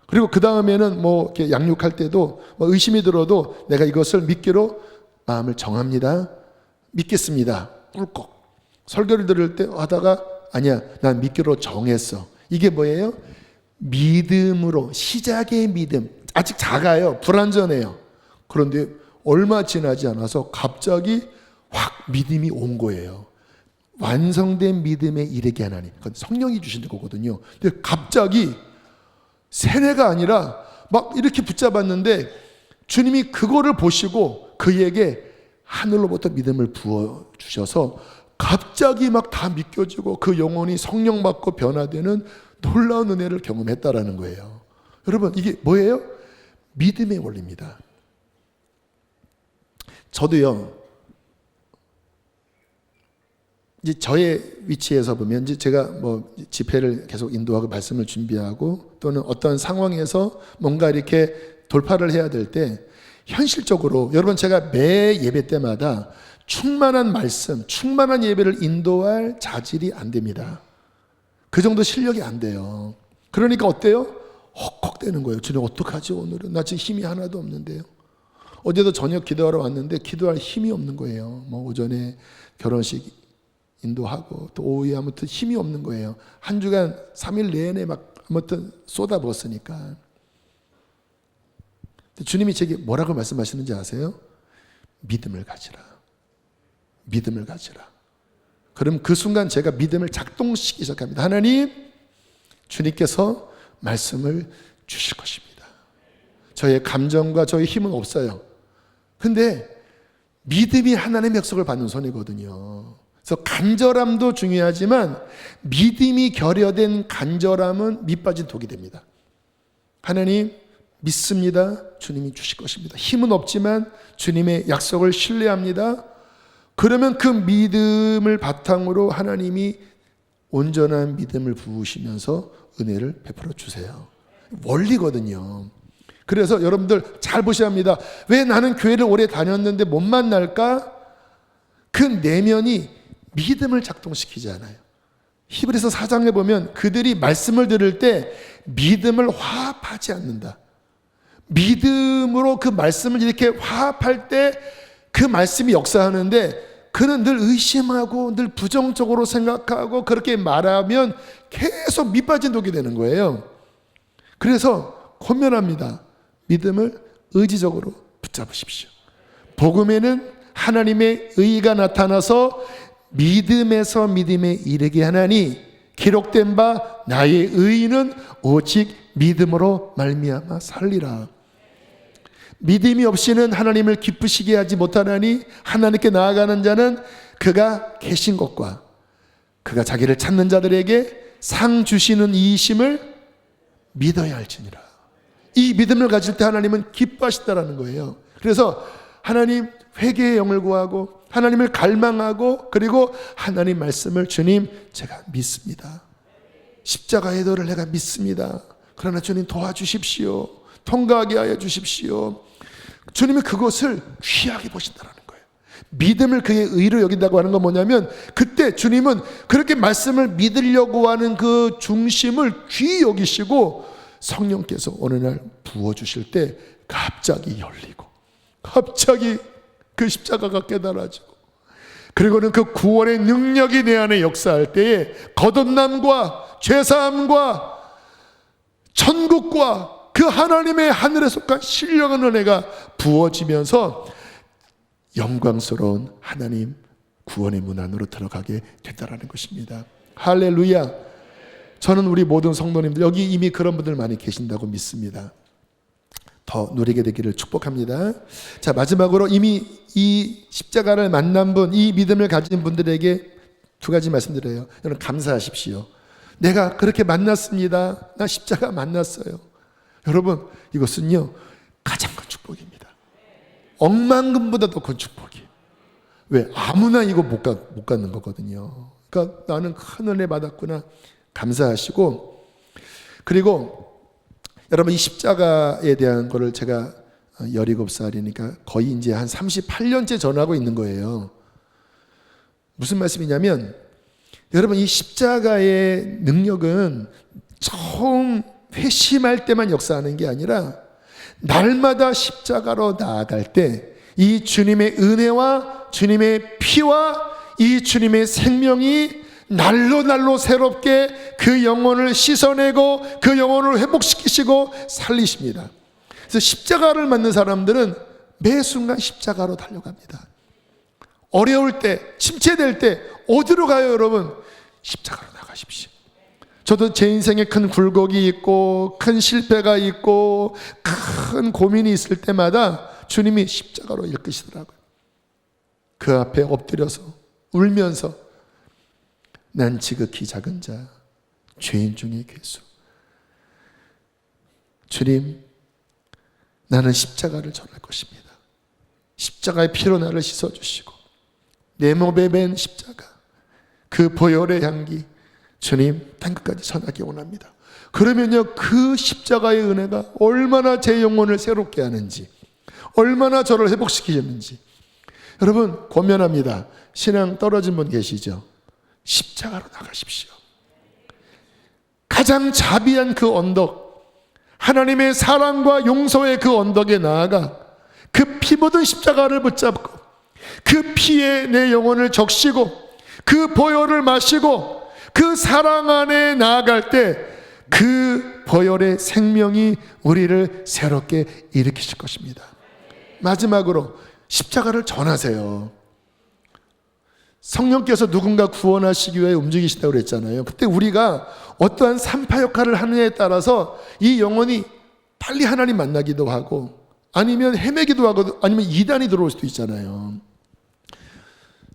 그리고 그 다음에는 뭐 이렇게 양육할 때도 뭐 의심이 들어도 내가 이것을 믿기로 마음을 정합니다. 믿겠습니다. 꿀꺽. 설교를 들을 때 하다가 아니야, 난 믿기로 정했어. 이게 뭐예요? 믿음으로, 시작의 믿음. 아직 작아요. 불완전해요. 그런데 얼마 지나지 않아서 갑자기 확 믿음이 온 거예요. 완성된 믿음에 이르게 하나님. 그건 성령이 주시는 거거든요. 근데 갑자기 세례가 아니라 막 이렇게 붙잡았는데 주님이 그거를 보시고 그에게 하늘로부터 믿음을 부어주셔서 갑자기 막 다 믿겨지고 그 영혼이 성령 받고 변화되는 놀라운 은혜를 경험했다라는 거예요. 여러분, 이게 뭐예요? 믿음의 원리입니다. 저도요, 이제 저의 위치에서 보면 이제 제가 뭐 집회를 계속 인도하고 말씀을 준비하고 또는 어떤 상황에서 뭔가 이렇게 돌파를 해야 될 때 현실적으로 여러분, 제가 매 예배 때마다 충만한 말씀, 충만한 예배를 인도할 자질이 안 됩니다. 그 정도 실력이 안 돼요. 그러니까 어때요? 헉헉대는 거예요. 주님 어떡하지 오늘은? 나 지금 힘이 하나도 없는데요. 어제도 저녁 기도하러 왔는데 기도할 힘이 없는 거예요. 뭐 오전에 결혼식 인도하고 또 오후에 아무튼 힘이 없는 거예요. 한 주간 3일 내내 막 아무튼 쏟아부었으니까. 주님이 제게 뭐라고 말씀하시는지 아세요? 믿음을 가지라. 믿음을 가지라. 그럼 그 순간 제가 믿음을 작동시키기 시작합니다. 하나님, 주님께서 말씀을 주실 것입니다. 저의 감정과 저의 힘은 없어요. 근데 믿음이 하나님의 약속을 받는 손이거든요. 그래서 간절함도 중요하지만 믿음이 결여된 간절함은 밑빠진 독이 됩니다. 하나님, 믿습니다. 주님이 주실 것입니다. 힘은 없지만 주님의 약속을 신뢰합니다. 그러면 그 믿음을 바탕으로 하나님이 온전한 믿음을 부으시면서 은혜를 베풀어 주세요. 원리거든요. 그래서 여러분들 잘 보셔야 합니다. 왜 나는 교회를 오래 다녔는데 못 만날까? 그 내면이 믿음을 작동시키지 않아요. 히브리서 4장에 보면 그들이 말씀을 들을 때 믿음을 화합하지 않는다. 믿음으로 그 말씀을 이렇게 화합할 때 그 말씀이 역사하는데 그는 늘 의심하고 늘 부정적으로 생각하고 그렇게 말하면 계속 밑빠진 독이 되는 거예요. 그래서 권면합니다. 믿음을 의지적으로 붙잡으십시오. 복음에는 하나님의 의가 나타나서 믿음에서 믿음에 이르게 하나니 기록된 바 나의 의는 오직 믿음으로 말미암아 살리라. 믿음이 없이는 하나님을 기쁘시게 하지 못하나니 하나님께 나아가는 자는 그가 계신 것과 그가 자기를 찾는 자들에게 상 주시는 이이심을 믿어야 할지니라. 이 믿음을 가질 때 하나님은 기뻐하시다라는 거예요. 그래서 하나님, 회개의 영을 구하고 하나님을 갈망하고 그리고 하나님 말씀을 주님 제가 믿습니다. 십자가의 도를 내가 믿습니다. 그러나 주님 도와주십시오. 통과하게 하여 주십시오. 주님은 그것을 귀하게 보신다는 거예요. 믿음을 그의 의로 여긴다고 하는 건 뭐냐면 그때 주님은 그렇게 말씀을 믿으려고 하는 그 중심을 귀히 여기시고 성령께서 어느 날 부어주실 때 갑자기 열리고 갑자기 그 십자가가 깨달아지고 그리고는 그 구원의 능력이 내 안에 역사할 때에 거듭남과 죄사함과 천국과 그 하나님의 하늘에 속한 신령한 은혜가 부어지면서 영광스러운 하나님 구원의 문 안으로 들어가게 된다는 것입니다. 할렐루야. 저는 우리 모든 성도님들 여기 이미 그런 분들 많이 계신다고 믿습니다. 더 누리게 되기를 축복합니다. 자, 마지막으로 이미 이 십자가를 만난 분, 이 믿음을 가진 분들에게 두 가지 말씀드려요. 여러분 감사하십시오. 내가 그렇게 만났습니다. 나 십자가 만났어요. 여러분 이것은요 가장 큰 축복입니다. 억만금보다 더 큰 축복이에요. 왜? 아무나 이거 못 갖는 거거든요. 그러니까 나는 큰 은혜 받았구나 감사하시고, 그리고 여러분 이 십자가에 대한 거를 제가 17살이니까 거의 이제 한 38년째 전하고 있는 거예요. 무슨 말씀이냐면 여러분 이 십자가의 능력은 처음 회심할 때만 역사하는 게 아니라 날마다 십자가로 나아갈 때 이 주님의 은혜와 주님의 피와 이 주님의 생명이 날로 새롭게 그 영혼을 씻어내고 그 영혼을 회복시키시고 살리십니다. 그래서 십자가를 맞는 사람들은 매 순간 십자가로 달려갑니다. 어려울 때, 침체될 때 어디로 가요 여러분? 십자가로 나가십시오. 저도 제 인생에 큰 굴곡이 있고 큰 실패가 있고 큰 고민이 있을 때마다 주님이 십자가로 이끄시더라고요. 그 앞에 엎드려서 울면서 난 지극히 작은 자 죄인 중에 괴수, 주님 나는 십자가를 전할 것입니다. 십자가의 피로 나를 씻어주시고 내 몸에 밴 십자가 그 보혈의 향기 주님 땅끝까지 전하기 원합니다. 그러면요 그 십자가의 은혜가 얼마나 제 영혼을 새롭게 하는지, 얼마나 저를 회복시키셨는지. 여러분 권면합니다. 신앙 떨어진 분 계시죠? 십자가로 나가십시오. 가장 자비한 그 언덕, 하나님의 사랑과 용서의 그 언덕에 나아가 그 피 묻은 십자가를 붙잡고 그 피에 내 영혼을 적시고 그 보혈을 마시고 그 사랑 안에 나아갈 때 그 보혈의 생명이 우리를 새롭게 일으키실 것입니다. 마지막으로 십자가를 전하세요. 성령께서 누군가 구원하시기 위해 움직이신다고 그랬잖아요. 그때 우리가 어떠한 산파 역할을 하느냐에 따라서 이 영혼이 빨리 하나님 만나기도 하고 아니면 헤매기도 하고 아니면 이단이 들어올 수도 있잖아요.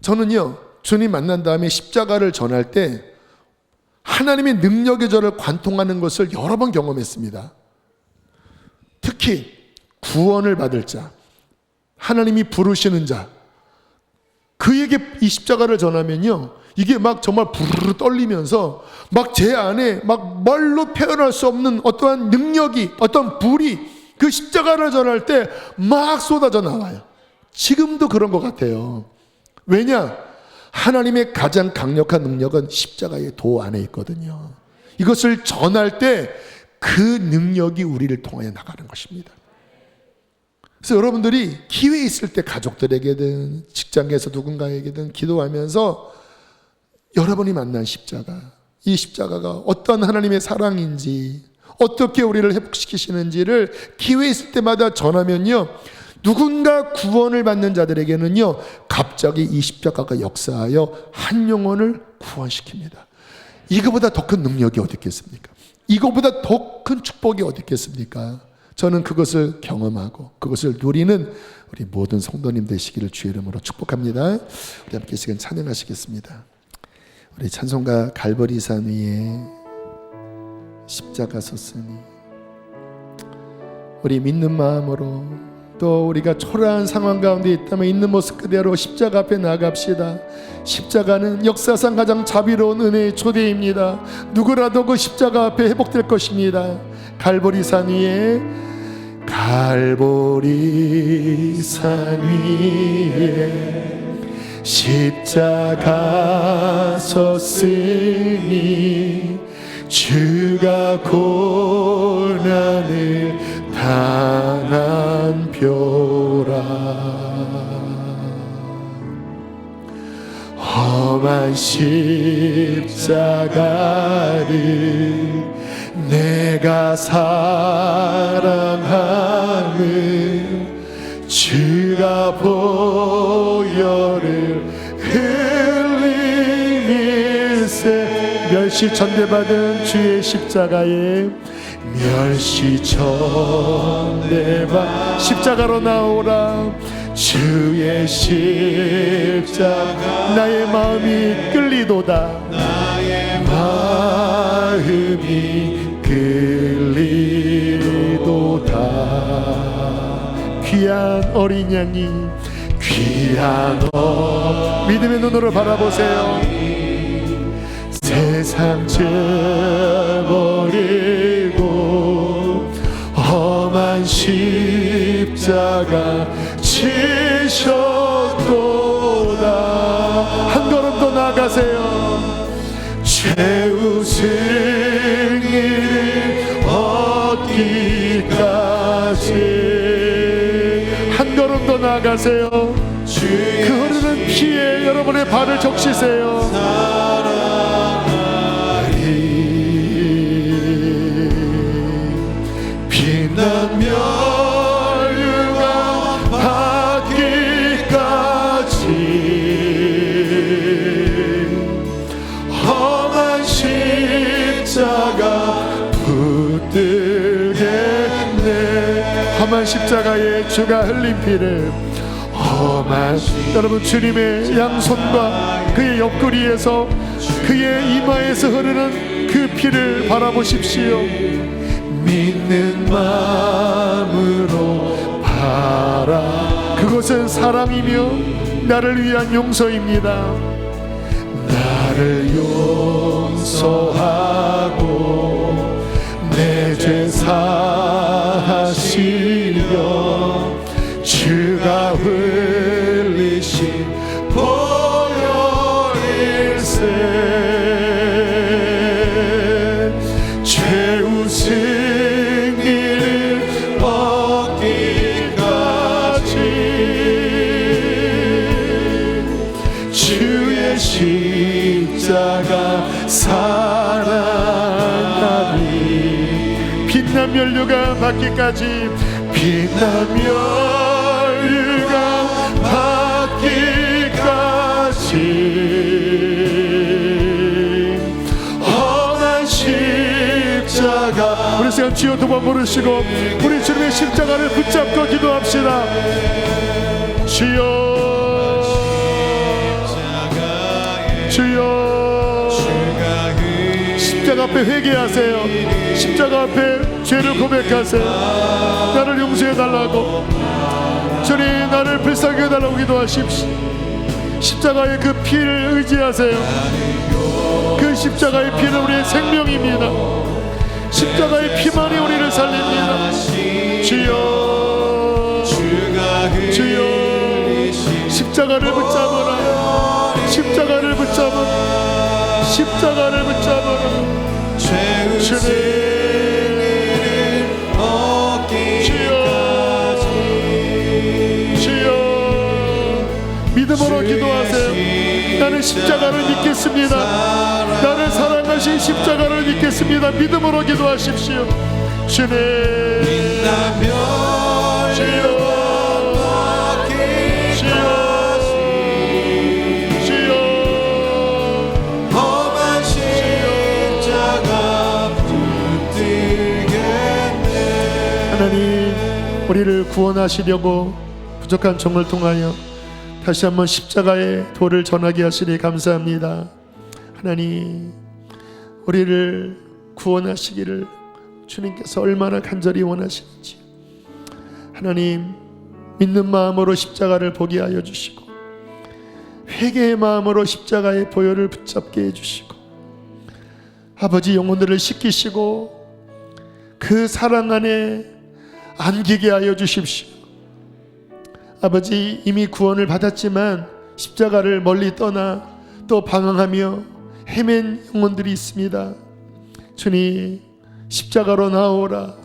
저는요 주님 만난 다음에 십자가를 전할 때 하나님의 능력의 저를 관통하는 것을 여러 번 경험했습니다. 특히 구원을 받을 자, 하나님이 부르시는 자, 그에게 이 십자가를 전하면요 이게 막 정말 부르르 떨리면서 막 제 안에 막 말로 표현할 수 없는 어떠한 능력이, 어떤 불이 그 십자가를 전할 때 막 쏟아져 나와요. 지금도 그런 것 같아요. 왜냐? 하나님의 가장 강력한 능력은 십자가의 도 안에 있거든요. 이것을 전할 때 그 능력이 우리를 통하여 나가는 것입니다. 그래서 여러분들이 기회 있을 때 가족들에게든 직장에서 누군가에게든 기도하면서 여러분이 만난 십자가, 이 십자가가 어떤 하나님의 사랑인지 어떻게 우리를 회복시키시는지를 기회 있을 때마다 전하면요 누군가 구원을 받는 자들에게는요 갑자기 이 십자가가 역사하여 한 영혼을 구원시킵니다. 이거보다 더 큰 능력이 어디 있겠습니까? 이거보다 더 큰 축복이 어디 있겠습니까? 저는 그것을 경험하고 그것을 누리는 우리 모든 성도님 되시기를 주의 이름으로 축복합니다. 우리 함께 시간 찬양하시겠습니다. 우리 찬송가 갈보리산 위에 십자가 섰으니 우리 믿는 마음으로 또 우리가 초라한 상황 가운데 있다면 있는 모습 그대로 십자가 앞에 나갑시다. 십자가는 역사상 가장 자비로운 은혜의 초대입니다. 누구라도 그 십자가 앞에 회복될 것입니다. 갈보리 산 위에, 갈보리 산 위에 십자가 섰으니 주가 고난을 당한 표라. 험한 십자가를 내가 사랑하는 주가 보혈을 흘리세. 멸시 천대받은 주의 십자가에 멸시 천대받 십자가로 나오라. 주의 십자가 나의 마음이 끌리도다. 나의 마음이 끌리도다. 귀한 어린 양이, 귀한 믿음의 눈으로 바라보세요. 세상 죄버리고 험한 십자가 지셨도다. 한 걸음 더 나아가세요. 최후 승리를 얻기까지 한 걸음 더 나아가세요. 그 흐르는 피에 여러분의 발을 적시세요. 빛난 멸류가 받기까지 험한 십자가 붙들겠네. 험한 십자가에 주가 흘린 피를, 험한 여러분 주님의 양손과 그의 옆구리에서 그의 이마에서 흐르는 그 피를 바라보십시오. 믿는 마음으로 바라. 그것은 사랑이며 나를 위한 용서입니다. 나를 용서하고 내 죄 사하시려 주가 흘리신 보혈일세. 최후 승리를 얻기까지 주의 십자가 사랑하리. 빛난 멸류가 받기까지, 빛난 멸류가 받기까지 험한 십자가. 우리 시간 주여 두 번 부르시고 우리 주님의 십자가를 붙잡고 기도합시다. 주여, 주여. 십자가 앞에 회개하세요. 십자가 앞에 죄를 고백하세요. 나를 용서해달라고, 주님 나를 불쌍히 해달라고 기도하십시오. 십자가의 그 피를 의지하세요. 그 십자가의 피는 우리의 생명입니다. 십자가의 피만이 우리를 살립니다. 주여, 주여. 십자가를 붙잡아라. 십자가를 붙잡아라. 십자가를 붙잡아라. 주님, 믿음으로 기도하세요. 나는 십자가를 믿겠습니다. 나를 사랑하신 십자가를 믿겠습니다. 믿음으로 기도하십시오. 주님, 주여, 주여, 주여. 험한 십자가 붙들겠네. 하나님, 우리를 구원하시려고 부족한 종을 통하여 다시 한번 십자가의 도를 전하게 하시니 감사합니다. 하나님, 우리를 구원하시기를 주님께서 얼마나 간절히 원하시는지. 하나님, 믿는 마음으로 십자가를 보게 하여 주시고 회개의 마음으로 십자가의 보혈을 붙잡게 해주시고 아버지 영혼들을 씻기시고 그 사랑 안에 안기게 하여 주십시오. 아버지 이미 구원을 받았지만 십자가를 멀리 떠나 또 방황하며 헤맨 영혼들이 있습니다. 주님 십자가로 나오라,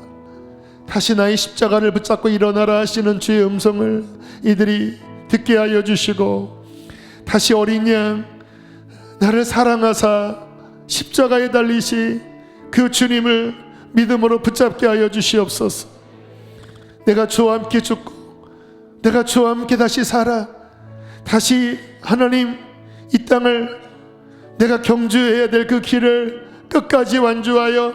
다시 나의 십자가를 붙잡고 일어나라 하시는 주의 음성을 이들이 듣게 하여 주시고 다시 어린 양 나를 사랑하사 십자가에 달리시 그 주님을 믿음으로 붙잡게 하여 주시옵소서. 내가 주와 함께 죽고 내가 주와 함께 다시 살아 다시 하나님 이 땅을 내가 경주해야 될 그 길을 끝까지 완주하여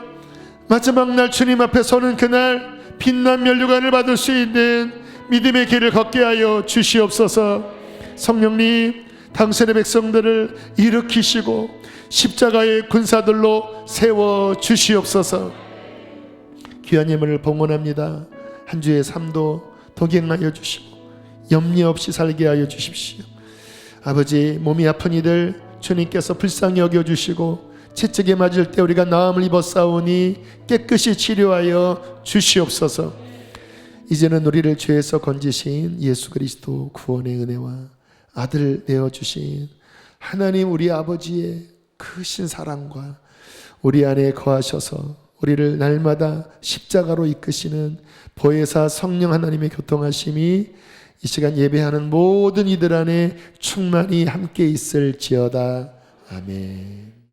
마지막 날 주님 앞에 서는 그날 빛난 면류관을 받을 수 있는 믿음의 길을 걷게 하여 주시옵소서. 성령님 당신의 백성들을 일으키시고 십자가의 군사들로 세워 주시옵소서. 귀한 예물을 봉헌합니다. 한 주의 삶도 도경하여 주시고 염려 없이 살게 하여 주십시오. 아버지 몸이 아픈 이들 주님께서 불쌍히 여겨주시고 채찍에 맞을 때 우리가 나음을 입었사오니 깨끗이 치료하여 주시옵소서. 이제는 우리를 죄에서 건지신 예수 그리스도 구원의 은혜와 아들 내어주신 하나님 우리 아버지의 크신 사랑과 우리 안에 거하셔서 우리를 날마다 십자가로 이끄시는 보혜사 성령 하나님의 교통하심이 이 시간 예배하는 모든 이들 안에 충만히 함께 있을지어다. 아멘.